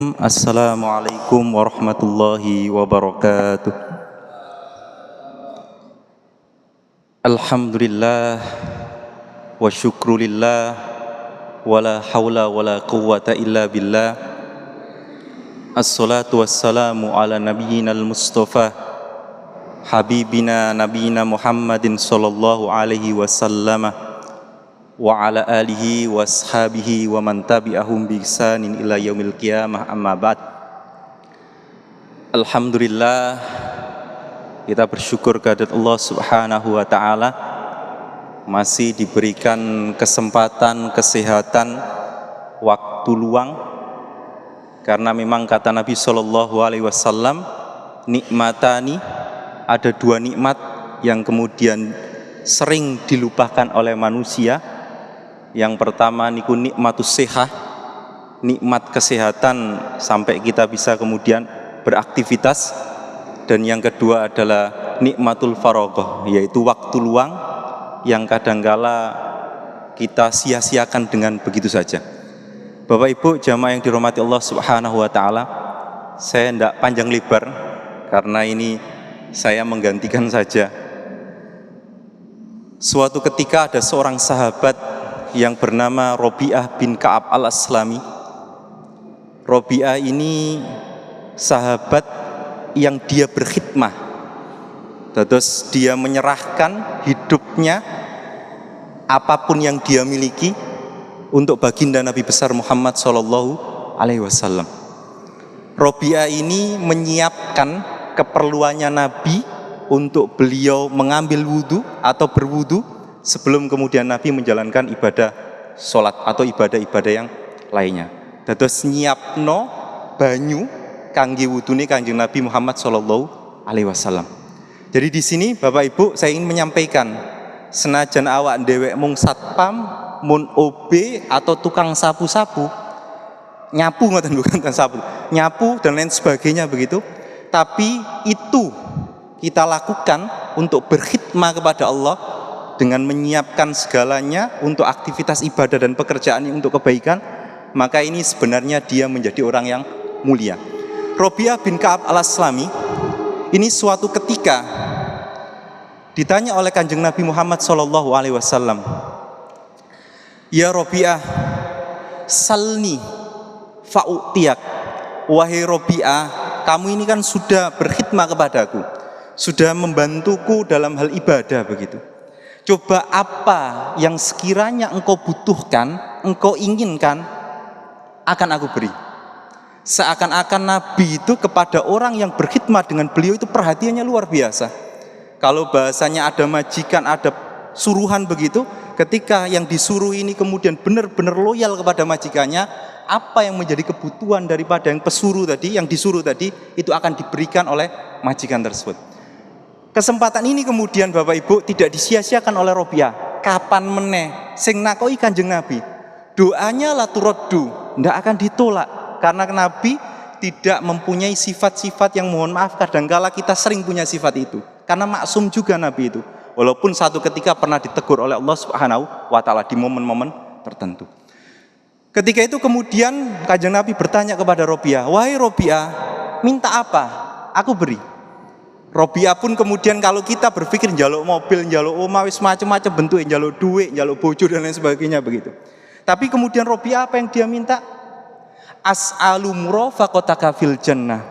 Assalamualaikum warahmatullahi wabarakatuh. Alhamdulillah wa syukrulillah wa la hawla wa la quwwata illa billah. Assalatu wassalamu ala nabiyyina al-mustafa habibina nabiyina Muhammadin sallallahu alaihi wasallam wa ala alihi wa ashabihi wa man tabi'ahum bi ihsanin ila yaumil qiyamah, amma ba'd. Alhamdulillah, kita bersyukur kehadirat Allah Subhanahu wa taala masih diberikan kesempatan, kesehatan, waktu luang, karena memang kata Nabi sallallahu alaihi wasallam, nikmatani, ada dua nikmat yang kemudian sering dilupakan oleh manusia. Yang pertama niku nikmatus sihah, nikmat kesehatan sampai kita bisa kemudian beraktivitas. Dan yang kedua adalah nikmatul faraghah, yaitu waktu luang yang kadangkala kita sia-siakan dengan begitu saja. Bapak Ibu jamaah yang dirahmati Allah Subhanahu wa taala, saya tidak panjang lebar karena ini saya menggantikan saja. Suatu ketika ada seorang sahabat yang bernama Robi'ah bin Ka'ab al-Aslami. Robi'ah ini sahabat yang dia berkhidmah, terus dia menyerahkan hidupnya, apapun yang dia miliki, untuk baginda Nabi besar Muhammad sallallahu alaihi wasallam. Robi'ah ini menyiapkan keperluannya Nabi untuk beliau mengambil wudhu atau berwudhu sebelum kemudian Nabi menjalankan ibadah sholat atau ibadah-ibadah yang lainnya. Terus nyiapno banyu kangge wudune Kanjeng Nabi Muhammad sallallahu alaihi wasallam. Jadi di sini Bapak Ibu saya ingin menyampaikan, senajan awak dewek mung satpam, mun OB atau tukang sapu-sapu, nyapu ngoten bukan sapu, nyapu dan lain sebagainya begitu, tapi itu kita lakukan untuk berkhidmah kepada Allah dengan menyiapkan segalanya untuk aktivitas ibadah dan pekerjaan untuk kebaikan, maka ini sebenarnya dia menjadi orang yang mulia. Robi'ah bin Ka'ab al-Aslami ini suatu ketika ditanya oleh Kanjeng Nabi Muhammad sallallahu alaihi wasallam, "Ya Robi'ah, salni fa'utiyak." Wahai Robi'ah, kamu ini kan sudah berkhidmah kepadaku, sudah membantuku dalam hal ibadah begitu. Coba apa yang sekiranya engkau butuhkan, engkau inginkan, akan aku beri. Seakan-akan Nabi itu kepada orang yang berkhidmat dengan beliau itu perhatiannya luar biasa. Kalau bahasanya ada majikan, ada suruhan begitu, ketika yang disuruh ini kemudian benar-benar loyal kepada majikannya, apa yang menjadi kebutuhan daripada yang pesuruh tadi, yang disuruh tadi, itu akan diberikan oleh majikan tersebut. Kesempatan ini kemudian Bapak Ibu tidak disia-siakan oleh Robi'ah. Kapan meneh sing nakoi Kanjeng Nabi, doanya la turaddu, tidak akan ditolak, karena Nabi tidak mempunyai sifat-sifat yang mohon maaf kadangkala kita sering punya sifat itu, karena maksum juga Nabi itu, walaupun satu ketika pernah ditegur oleh Allah Subhanahu wa taala di momen-momen tertentu. Ketika itu kemudian Kanjeng Nabi bertanya kepada Robi'ah, "Wahai Robi'ah, minta apa? Aku beri." Robi'ah pun kemudian kalau kita berpikir njaluk mobil, njaluk omah, wis macam-macam bentuk, njaluk duit, njaluk bojo dan lain sebagainya begitu. Tapi kemudian Robi'ah apa yang dia minta? As'alu murafaqataka fil jannah.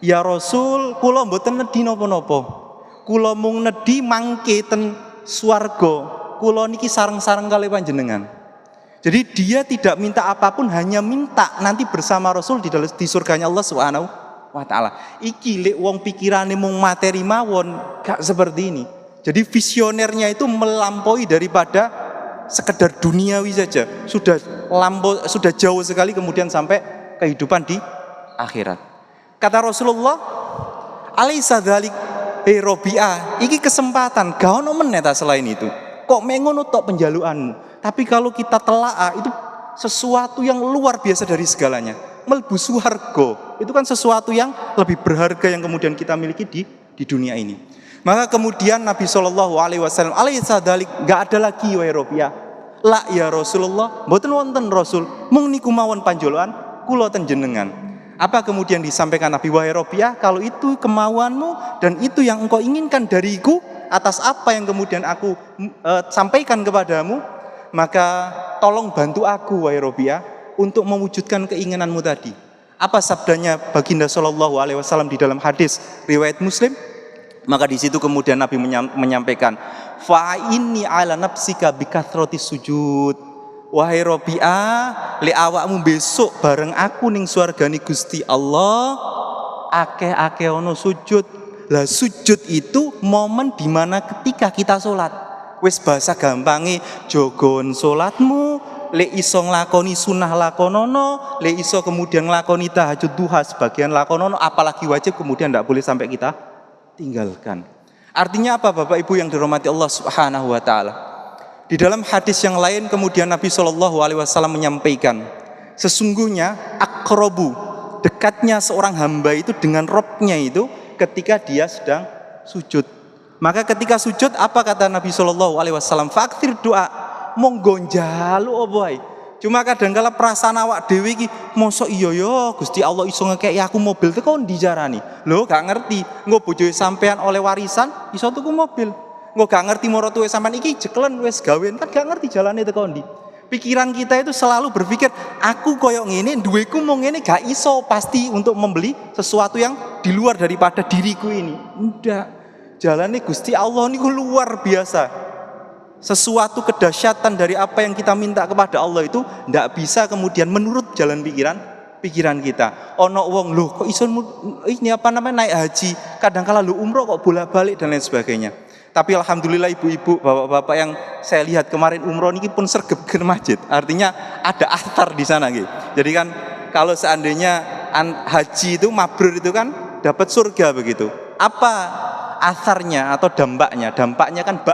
Ya Rasul, kula mboten nedhi napa-napa. Kula mung nedhi mangke ten swarga. Kula niki sareng-sareng kali panjenengan. Jadi dia tidak minta apapun, hanya minta nanti bersama Rasul di surganya Allah Subhanahu wa ta'ala. Iki lek wong pikirane mung materi mawon, gak seperti ini. Jadi visionernya itu melampaui daripada sekedar duniawi saja. Sudah jauh sekali kemudian sampai kehidupan di akhirat. Kata Rasulullah, "Alaisa dzalik Robi'ah, iki kesempatan, gak ono meneh ta selain itu. Kok mengono tok penjaluanmu. Tapi kalau kita telaah itu sesuatu yang luar biasa dari segalanya. Melbu swarga itu kan sesuatu yang lebih berharga yang kemudian kita miliki di dunia ini. Maka kemudian Nabi Shallallahu Alaihi Wasallam alaisa dzalik, gak ada lagi wahai Robi'ah. La ya Rasulullah, mboten wonten Rasul, mung niku mawon panjolokan kula ten jenengan. Apa kemudian disampaikan Nabi, wahai Robiah, kalau itu kemauanmu dan itu yang engkau inginkan dariku atas apa yang kemudian aku sampaikan kepadamu, maka tolong bantu aku wahai Robiah untuk mewujudkan keinginanmu tadi. Apa sabdanya baginda Shallallahu Alaihi Wasallam di dalam hadis riwayat Muslim? Maka di situ kemudian Nabi menyampaikan, fa inni ala nafsika bikathroti sujud. Wahai Robiah, le awakmu besok bareng aku ning swargane Gusti Allah, akeh-akeh ono sujud. Lah sujud itu momen dimana ketika kita sholat, wis bahasa gampange jogon sholatmu, le iso nglakoni sunah lakonono, le iso kemudian nglakoni tahajud duha sebagian lakonono, apalagi wajib kemudian tidak boleh sampai kita tinggalkan. Artinya apa Bapak Ibu yang dirahmati Allah Subhanahu wa taala? Di dalam hadis yang lain kemudian Nabi Shallallahu Alaihi Wasallam menyampaikan, sesungguhnya akrobu, dekatnya seorang hamba itu dengan Robnya itu ketika dia sedang sujud. Maka ketika sujud apa kata Nabi Shallallahu Alaihi Wasallam? Faktir doa, monggo njalu apa ae. Cuma kadang-kala perasaan awak dhewe iki, mosok iya yo Gusti Allah iso ngekeki aku mobil teko ndi jarane. Lho gak ngerti, engko bojoe sampean oleh warisan iso tuku mobil. Engko gak ngerti maratuwe sampean iki jeklen wis gawean, kan gak ngerti jalane teko ndi. Pikiran kita itu selalu berpikir, aku koyok ngene, duweku mau ngene, gak iso pasti untuk membeli sesuatu yang di luar daripada diriku ini. Ndak. Jalane Gusti Allah niku luar biasa. Sesuatu kedahsyatan dari apa yang kita minta kepada Allah itu ndak bisa kemudian menurut jalan pikiran kita. Ono wong lho kok iso ini apa namanya naik haji, kadang-kala lu umroh kok bolak-balik dan lain sebagainya. Tapi alhamdulillah ibu-ibu, bapak-bapak yang saya lihat kemarin umroh ini pun sergap ke masjid. Artinya ada athar di sana gitu. Jadi kan kalau seandainya haji itu mabrur itu kan dapat surga begitu. Apa atharnya atau dampaknya? Dampaknya kan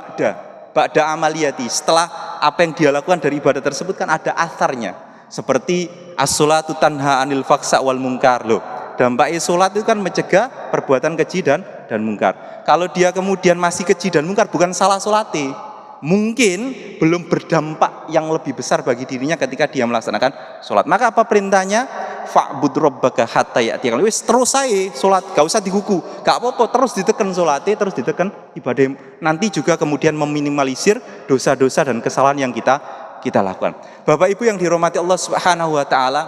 ba'da amaliyati. Setelah apa yang dia lakukan dari ibadah tersebut kan ada atharnya. Seperti as-sholatu tanha anil faksa wal mungkar loh. Dampaknya sholat itu kan mencegah perbuatan keji dan mungkar. Kalau dia kemudian masih keji dan mungkar, bukan salah sholatnya, mungkin belum berdampak yang lebih besar bagi dirinya ketika dia melaksanakan sholat. Maka apa perintahnya? Fa'bud rabbaka hatta ya'tiyakal. Wis terus saya sholat, gak usah dihuku, gak apa-apa, terus ditekan sholatnya, terus ditekan ibadah. Nanti juga kemudian meminimalisir dosa-dosa dan kesalahan yang kita lakukan. Bapak Ibu yang dirahmati Allah Subhanahu wa taala,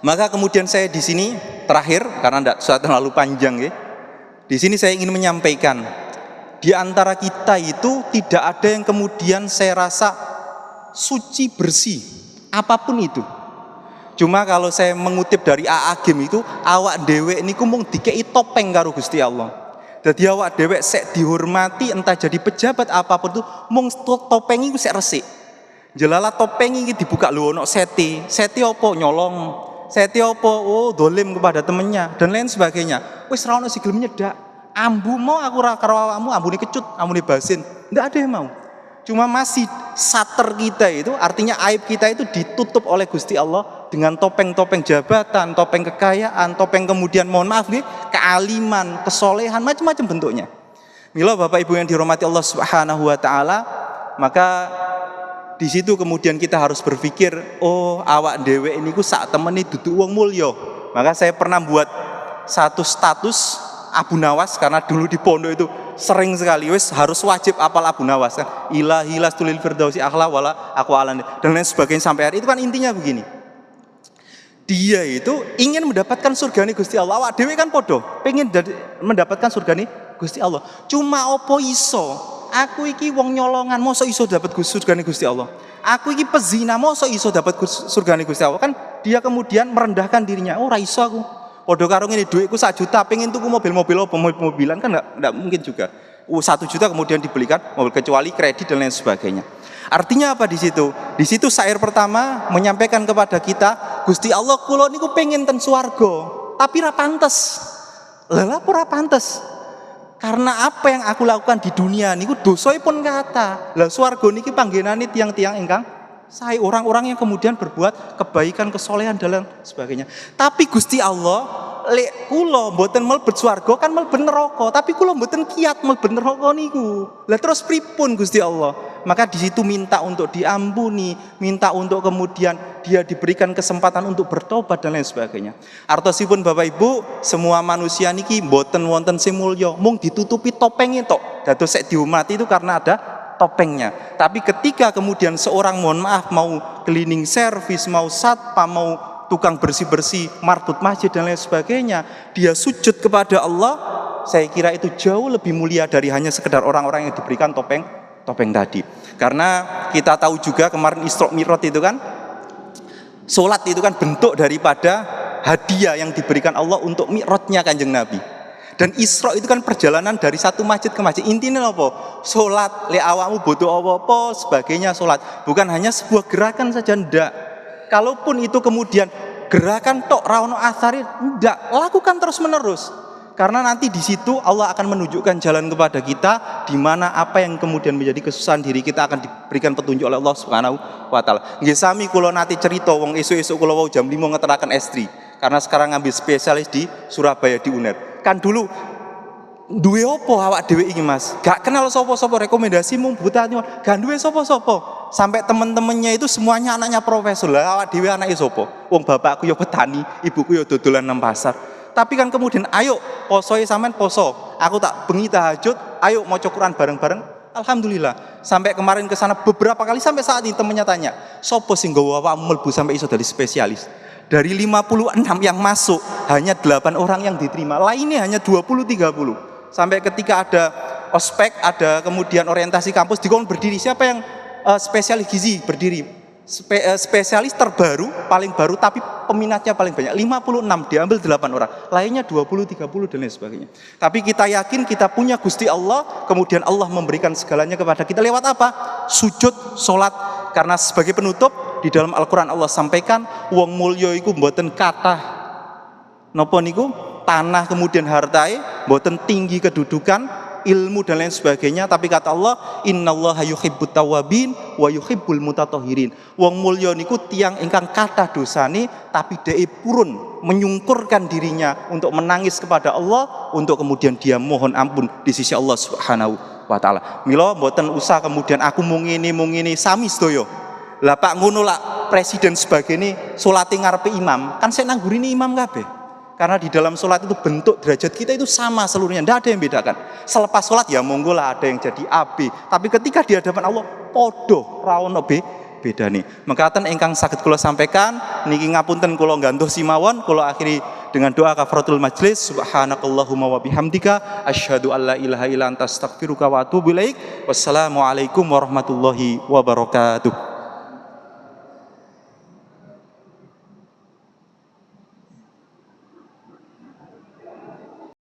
maka kemudian saya di sini terakhir karena tidak terlalu panjang ya. Di sini saya ingin menyampaikan, di antara kita itu tidak ada yang kemudian saya rasa suci bersih apapun itu. Cuma kalau saya mengutip dari AA Game itu, awak dewek niku mung dikei topeng karo Gusti Allah. Jadi awak dewek sek dihormati entah jadi pejabat apapun itu, mung topeng iku sek resik. Jelala topeng iki dibuka lho ono seti apa nyolong. Seti apa? Oh, dolim kepada temennya dan lain sebagainya. Wis ra ono sing gelem nyedak. Ambu mau aku ra karo awakmu, ambune kecut, ambune basin. Ndak ada yang mau. Cuma masih sater kita itu, artinya aib kita itu ditutup oleh Gusti Allah dengan topeng-topeng jabatan, topeng kekayaan, topeng kemudian mohon maaf nih, kealiman, kesolehan, macam-macam bentuknya. Mila Bapak Ibu yang dirahmati Allah Subhanahu wa taala, maka di situ kemudian kita harus berpikir, oh awak dhewe niku sak temene dudu wong mulya. Maka saya pernah buat satu status Abu Nawas karena dulu di pondok itu sering sekali wis harus wajib apal Abu Nawas kan. Ilahi lastulil firdausi akhla wala aqwalan dan lain sebagainya sampai hari itu kan intinya begini. Dia itu ingin mendapatkan surgane Gusti Allah. Awak dhewe kan podo, pengen mendapatkan surgane Gusti Allah. Cuma opo iso? Aku iki wong nyolongan, mosok iso dapat surgane Gusti Allah. Aku iki pezina, mosok iso dapat surgane Gusti Allah. Kan dia kemudian merendahkan dirinya. Oh, ora iso aku. Padha karo ngene dhuwitku 1 juta, pengen tuku mobil-mobil apa mobil-mobilan kan enggak mungkin juga. 1 juta kemudian dibelikan mobil kecuali kredit dan lain sebagainya. Artinya apa di situ? Di situ syair pertama menyampaikan kepada kita, Gusti Allah kula niku pengen ten swarga, tapi ra pantes. Lha apa ora pantes? Karena apa yang aku lakukan di dunia niku dosaipun kata. Lah swarga niki panggenane tiang-tiang ingkang saya orang-orang yang kemudian berbuat kebaikan, kesolehan dan sebagainya. Tapi Gusti Allah lek kula mboten mlebet swarga kan mlebet neraka, tapi kula mboten kiat mlebet neraka niku. Lah terus pripun Gusti Allah? Maka di situ minta untuk diampuni, minta untuk kemudian dia diberikan kesempatan untuk bertobat dan lain sebagainya. Artosipun Bapak Ibu, semua manusia niki mboten wonten sing mulya, mung ditutupi topengnya tok. Dados sek dihormati itu karena ada topengnya. Tapi ketika kemudian seorang mohon maaf mau cleaning service, mau satpam, mau tukang bersih-bersih marbot masjid dan lain sebagainya, dia sujud kepada Allah, saya kira itu jauh lebih mulia dari hanya sekedar orang-orang yang diberikan topeng tadi. Karena kita tahu juga kemarin Isra Mi'raj itu kan, solat itu kan bentuk daripada hadiah yang diberikan Allah untuk Mi'rajnya Kanjeng Nabi. Dan Isra itu kan perjalanan dari satu masjid ke masjid. Intinya apa? Solat, le awakmu butuh apa-apa, sebagainya solat. Bukan hanya sebuah gerakan saja, ndak. Kalaupun itu kemudian gerakan tok rawono asari, ndak, lakukan terus-menerus. Karena nanti di situ Allah akan menunjukkan jalan kepada kita, di mana apa yang kemudian menjadi kesusahan diri kita akan diberikan petunjuk oleh Allah Subhanahu wa taala. Nggih sami kula nate cerita wong esuk-esuk kula wau jam 5 ngeteraken S3. Karena sekarang ngambil spesialis di Surabaya di UNER. Kan dulu duwe opo awak dhewe iki Mas? Gak kenal sapa-sapa, rekomendasi mung buta gak duwe sapa-sapa. Sampai temen-temennya itu semuanya anaknya profesor. Lah awak dhewe anake sapa? Wong bapakku ya petani, ibuku ya dodolan nang pasar. Tapi kan kemudian ayo posoe sampean poso. Aku tak bengi tahajud, ayo maca Quran bareng-bareng. Alhamdulillah. Sampai kemarin ke sana beberapa kali sampai saat ini temennya tanya, "Sopo sing nggawa awakmu mlebu sampai iso dari spesialis?" Dari 56 yang masuk, hanya 8 orang yang diterima. Lainnya hanya 20-30. Sampai ketika ada ospek, ada kemudian orientasi kampus, dikon berdiri. Siapa yang spesialis gizi berdiri? Spesialis terbaru, paling baru, tapi peminatnya paling banyak. 56, diambil 8 orang. Lainnya 20-30 dan lain sebagainya. Tapi kita yakin kita punya Gusti Allah, kemudian Allah memberikan segalanya kepada kita. Lewat apa? Sujud, sholat. Karena sebagai penutup, di dalam Al-Quran Allah sampaikan, wong mulya iku mboten kathah napa niku tanah kemudian hartae, mboten tinggi kedudukan, ilmu dan lain sebagainya, tapi kata Allah, innallaha yuhibbut tawwabin wa yuhibbul mutatahhirin. Wong mulya niku tiyang ingkang kathah dosane tapi dhek purun menyungkurkan dirinya untuk menangis kepada Allah, untuk kemudian dia mohon ampun di sisi Allah Subhanahu wa taala. Mila mboten usah kemudian aku mung ngene sami sedaya. Lah Pak ngono lah presiden sebagainya salate ngarepe imam, kan saya nanggurine imam kabeh. Karena di dalam sholat itu bentuk derajat kita itu sama seluruhnya, tidak ada yang bedakan. Selepas sholat ya monggo lah ada yang jadi AB, tapi ketika di hadapan Allah podo rawono beda nih. Mekaten ingkang saged kula sampaikan niki ngapunten kula nggantuh simawon, kula akhiri dengan doa kafaratul majlis. Subhanakallahumma wa bihamdika asyhadu an la ilaha illa anta astaghfiruka wa atubu ilaik. Wassalamualaikum warahmatullahi wabarakatuh.